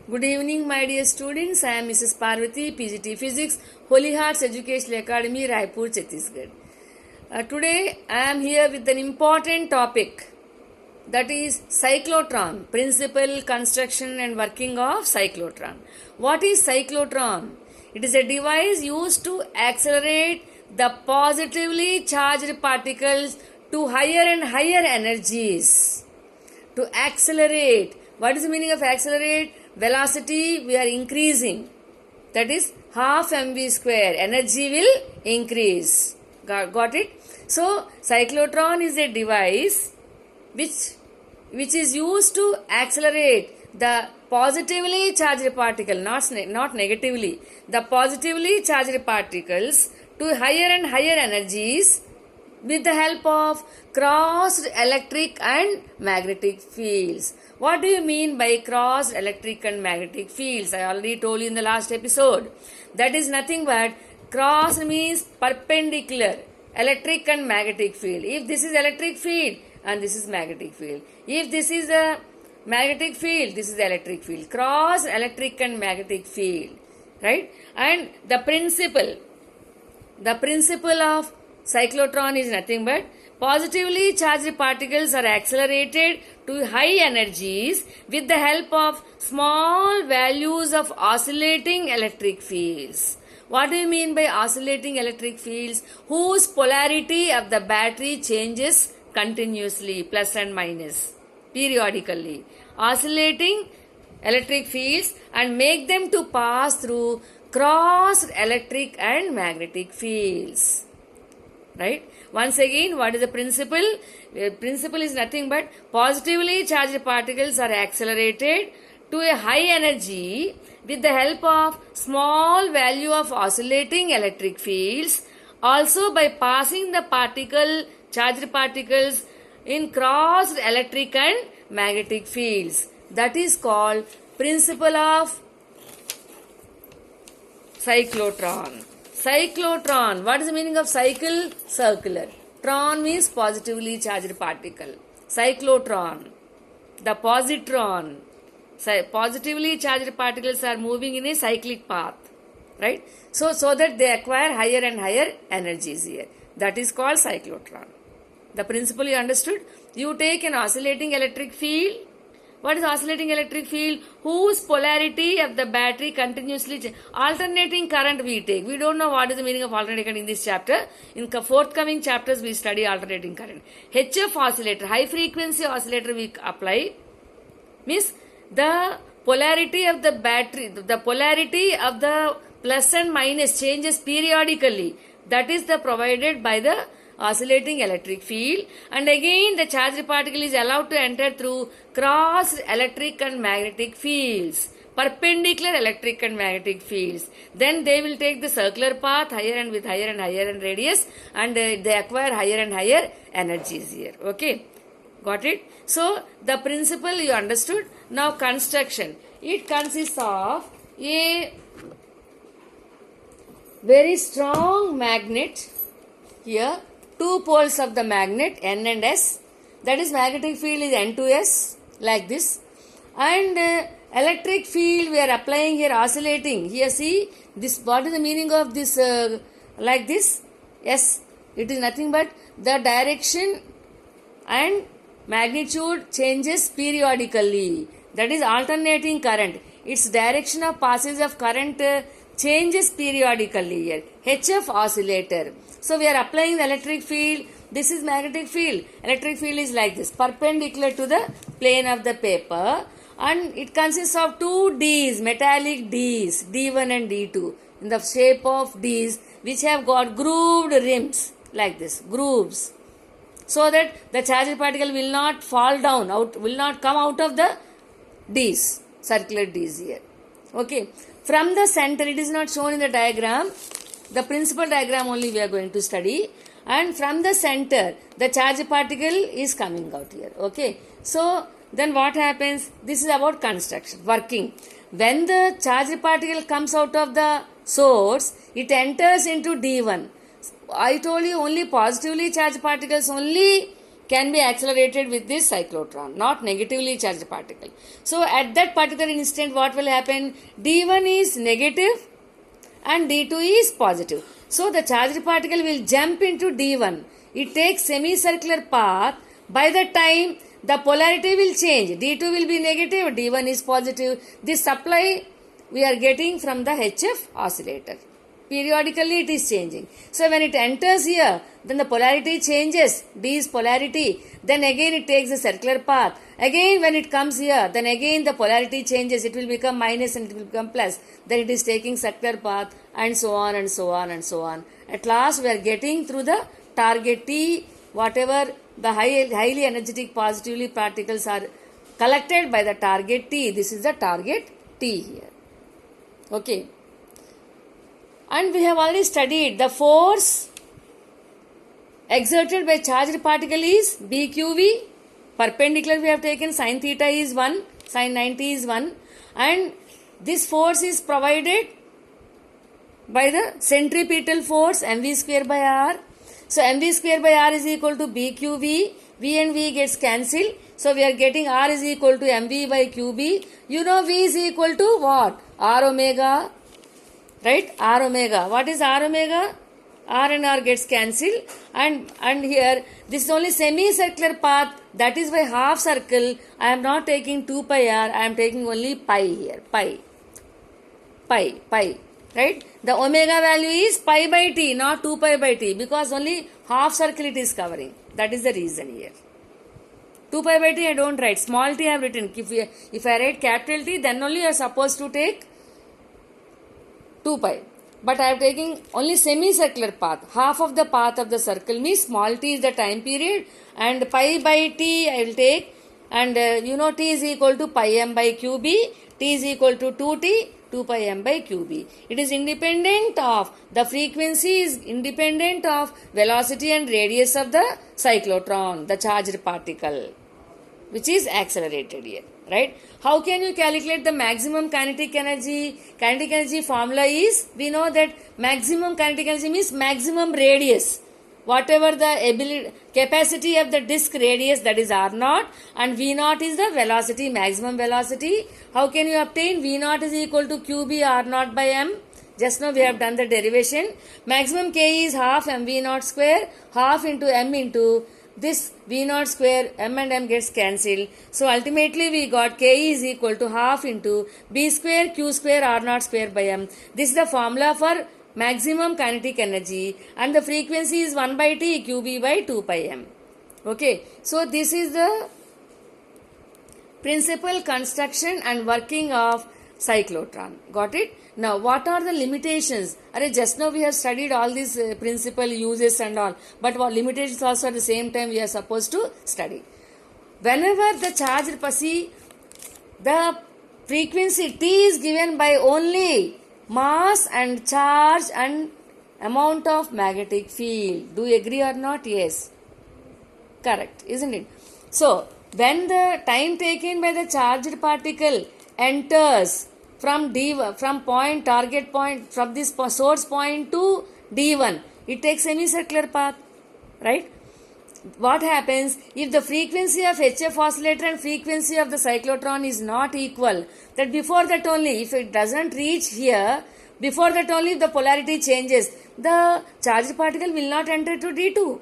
Good evening, my dear students. I am Mrs. Parvati, PGT Physics, Holy Hearts Educational Academy, Raipur, Chhattisgarh. Today, I am here with an important topic, that is cyclotron, principle, construction and working of cyclotron. What is cyclotron? It is a device used to accelerate the positively charged particles to higher and higher energies. To accelerate. What is the meaning of accelerate? Velocity we are increasing. That is half mv square. Energy will increase. Got it? So, cyclotron is a device which is used to accelerate the positively charged particle, not negatively. The positively charged particles to higher and higher energies with the help of crossed electric and magnetic fields. What do you mean by crossed electric and magnetic fields? I already told you in the last episode. That is nothing but cross means perpendicular electric and magnetic field. If this is electric field and this is magnetic field. If this is a magnetic field, this is the electric field. Cross electric and magnetic field. Right? And the principle of cyclotron is nothing but positively charged particles are accelerated to high energies with the help of small values of oscillating electric fields. What do you mean by oscillating electric fields? Whose polarity of the battery changes continuously, plus and minus, periodically. Oscillating electric fields and make them to pass through crossed electric and magnetic fields. Right? Once again, what is the principle? The principle is nothing but positively charged particles are accelerated to a high energy with the help of small value of oscillating electric fields, also by passing the charged particles in crossed electric and magnetic fields. That is called principle of cyclotron. Cyclotron. What is the meaning of cycle? Circular. Tron means positively charged particle. Cyclotron. The positron. Positively charged particles are moving in a cyclic path. Right? So that they acquire higher and higher energies here. That is called cyclotron. The principle you understood? You take an oscillating electric field. What is oscillating electric field? Whose polarity of the battery continuously changes. Alternating current we take. We don't know what is the meaning of alternating current in this chapter. In forthcoming chapters we study alternating current. HF oscillator, high frequency oscillator we apply. Means the polarity of the battery, the polarity of the plus and minus changes periodically. That is the provided by the oscillating electric field, and again the charged particle is allowed to enter through crossed electric and magnetic fields, perpendicular electric and magnetic fields. Then they will take the circular path higher and with higher and higher and radius, and they acquire higher and higher energies here. Okay, got it? So the principle you understood. Now construction. It consists of a very strong magnet here. Two poles of the magnet N and S, that is magnetic field is N to S, like this, and electric field we are applying here, oscillating here. See this, what is the meaning of this like this? Yes, it is nothing but the direction and magnitude changes periodically. That is alternating current. Its direction of passage of current changes periodically here. HF oscillator. So we are applying the electric field. This is magnetic field. Electric field is like this, perpendicular to the plane of the paper, and it consists of two Ds, metallic Ds, D1 and D2, in the shape of Ds, which have got grooved rims like this, grooves, so that the charged particle will not fall down, will not come out of the Ds, circular Ds here. Okay. From the center, it is not shown in the diagram. The principal diagram only we are going to study. And from the center, the charged particle is coming out here. Okay. So, then what happens? This is about construction, working. When the charged particle comes out of the source, it enters into D1. I told you only positively charged particles only can be accelerated with this cyclotron, not negatively charged particle. So at that particular instant, what will happen? D1 is negative and D2 is positive. So the charged particle will jump into D1. It takes semicircular path. By the time the polarity will change, D2 will be negative, D1 is positive. This supply we are getting from the HF oscillator. Periodically it is changing. So when it enters here, then the polarity changes. D is polarity. Then again it takes a circular path. Again when it comes here, then again the polarity changes. It will become minus and it will become plus. Then it is taking circular path and so on and so on and so on. At last we are getting through the target T, whatever the highly energetic positively particles are collected by the target T. This is the target T here. Okay. And we have already studied the force exerted by charged particle is BQV. Perpendicular we have taken, sin theta is 1, sin 90 is 1. And this force is provided by the centripetal force mv square by r. So mv square by r is equal to BQV. V and V gets cancelled. So we are getting r is equal to mv by qb. You know V is equal to what? R omega. Right? R omega. What is R omega? R and R gets cancelled. And here, this is only semicircular path. That is why half circle. I am not taking 2 pi R. I am taking only pi here. Pi. Right? The omega value is pi by T, not 2 pi by T. Because only half circle it is covering. That is the reason here. 2 pi by T I don't write. Small t I have written. If I write capital T, then only you are supposed to take 2 pi. But I am taking only semicircular path. Half of the path of the circle means small t is the time period and pi by t I will take, and you know t is equal to pi m by qb. T is equal to 2t, 2 pi m by qb. It is independent of, the frequency is independent of velocity and radius of the cyclotron, the charged particle, which is accelerated here. Right? How can you calculate the maximum kinetic energy? Kinetic energy formula is, we know that maximum kinetic energy means maximum radius. Whatever the ability, capacity of the disk radius, that is R0, and V0 is the velocity, maximum velocity. How can you obtain? V0 is equal to QB R0 by M. Just now we have done the derivation. Maximum K is half mv0 square, half into M into this V0 square, M and M gets cancelled. So ultimately we got K is equal to half into B square Q square R0 square by M. This is the formula for maximum kinetic energy, and the frequency is 1 by T QB by 2 pi M. Okay. So this is the principal construction and working of cyclotron. Got it? Now, what are the limitations? Just now we have studied all these principal uses and all. But what limitations also at the same time we are supposed to study. Whenever the charged see, the frequency T is given by only mass and charge and amount of magnetic field. Do you agree or not? Yes. Correct, isn't it? So, when the time taken by the charged particle enters from D1, from point, target point, from this source point to D1, it takes semicircular path, right? What happens if the frequency of HF oscillator and frequency of the cyclotron is not equal? That before that only, if it doesn't reach here, before that only the polarity changes, the charged particle will not enter to D2,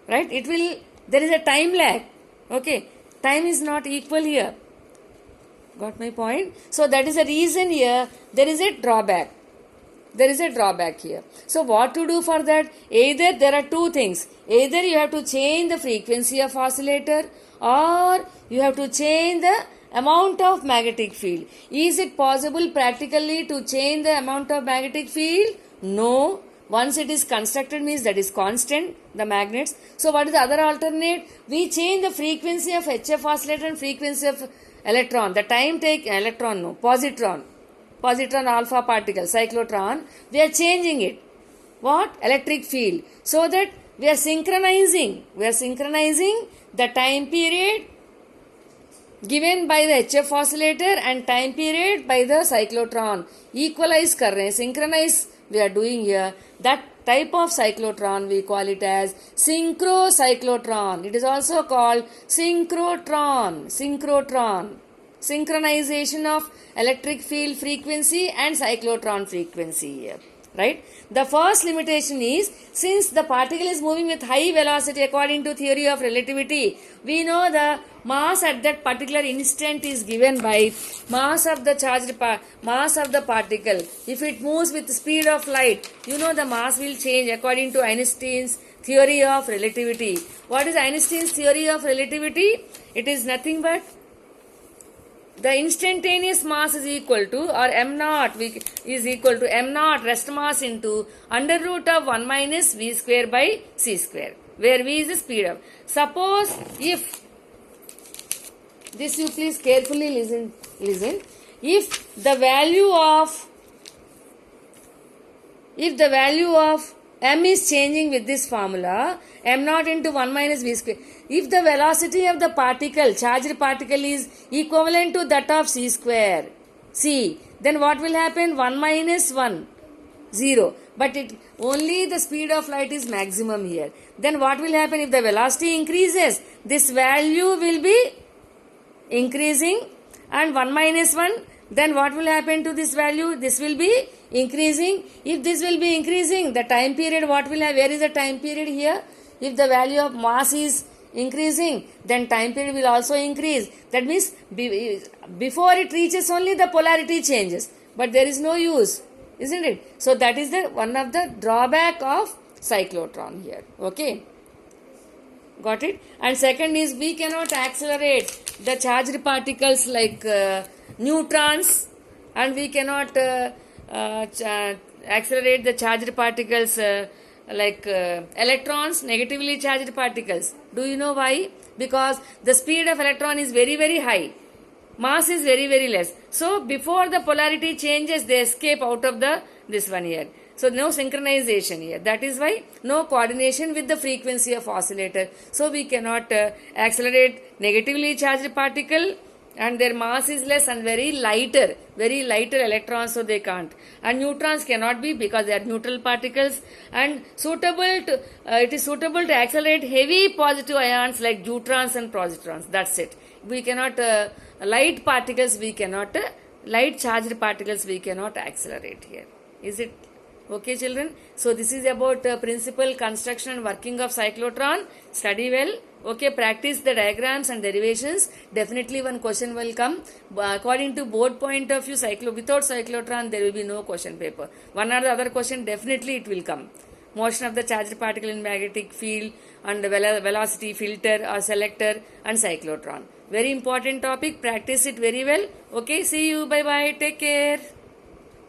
right? It will, there is a time lag, okay? Time is not equal here. Got my point? So that is the reason here there is a drawback. There is a drawback here. So what to do for that? Either there are two things. Either you have to change the frequency of oscillator, or you have to change the amount of magnetic field. Is it possible practically to change the amount of magnetic field? No. Once it is constructed means that is constant, the magnets. So what is the other alternate? We change the frequency of HF oscillator and frequency of electron. The time take electron, no, positron alpha particle, cyclotron, we are changing it. What? Electric field. So that we are synchronizing the time period given by the HF oscillator and time period by the cyclotron. Equalize kar rahe hain, synchronize we are doing here. That type of cyclotron, we call it as synchrocyclotron. It is also called synchrotron. Synchronization of electric field frequency and cyclotron frequency here. Right? The first limitation is, since the particle is moving with high velocity according to theory of relativity, we know the mass at that particular instant is given by mass of the mass of the particle. If it moves with the speed of light, you know the mass will change according to Einstein's theory of relativity. What is Einstein's theory of relativity? It is nothing but the instantaneous mass is equal to, or m naught is equal to m naught rest mass into under root of 1 minus v square by c square, where v is the speed of. Suppose if, this you please carefully listen, if the value of m is changing with this formula, m naught into 1 minus v square. If the velocity of the particle, charged particle, is equivalent to that of c square, c, then what will happen? 1 minus 1, 0. But only the speed of light is maximum here. Then what will happen? If the velocity increases, this value will be increasing, and 1 minus 1, then what will happen to this value? This will be increasing. If this will be increasing, the time period, what will have? Where is the time period here? If the value of mass is increasing, then time period will also increase. That means before it reaches only the polarity changes, but there is no use, isn't it? So that is the one of the drawback of cyclotron here. Okay, got it? And second is, we cannot accelerate the charged particles like neutrons, and we cannot accelerate the charged particles like electrons, negatively charged particles. Do you know why? Because the speed of electron is very, very high. Mass is very, very less. So before the polarity changes, they escape out of this one here. So no synchronization here. That is why no coordination with the frequency of oscillator. So we cannot accelerate negatively charged particle, and their mass is less and very lighter electrons, so they can't. And neutrons cannot be, because they are neutral particles, and it is suitable to accelerate heavy positive ions like deuterons and positrons. That's it. We cannot light charged particles we cannot accelerate here. Is it okay, children? So this is about principle, construction and working of cyclotron. Study well. Okay, practice the diagrams and derivations. Definitely one question will come. According to board point of view, without cyclotron there will be no question paper. One or the other question definitely it will come. Motion of the charged particle in magnetic field, and velocity, filter or selector, and cyclotron. Very important topic. Practice it very well. Okay, see you. Bye bye. Take care.